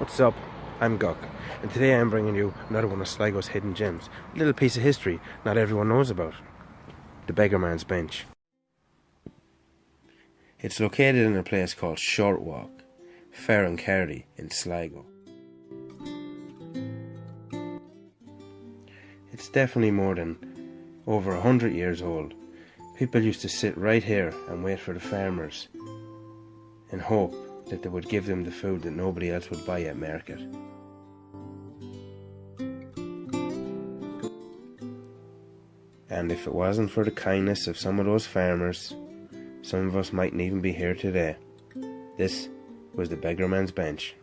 What's up? I'm Guck, and today I'm bringing you another one of Sligo's hidden gems. A little piece of history not everyone knows about. The Beggar Man's Bench. It's located in a place called Short Walk, Ferrancarry in Sligo. It's definitely more than over 100 years old. People used to sit right here and wait for the farmers in hope that they would give them the food that nobody else would buy at market. And if it wasn't for the kindness of some of those farmers, some of us mightn't even be here today. This was the Beggar Man's Bench.